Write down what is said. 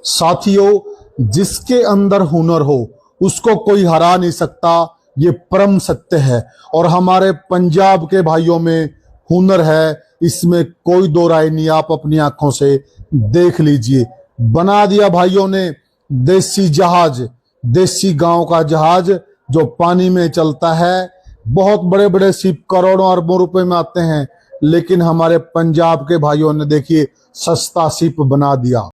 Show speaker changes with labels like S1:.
S1: साथियों, जिसके अंदर हुनर हो उसको कोई हरा नहीं सकता, ये परम सत्य है। और हमारे पंजाब के भाइयों में हुनर है, इसमें कोई दो राय नहीं। आप अपनी आंखों से देख लीजिए। बना दिया भाइयों ने देसी जहाज, देसी गांव का जहाज जो पानी में चलता है। बहुत बड़े बड़े शिप करोड़ों अरबों रुपए में आते हैं, लेकिन हमारे पंजाब के भाइयों ने देखिए सस्ता शिप बना दिया।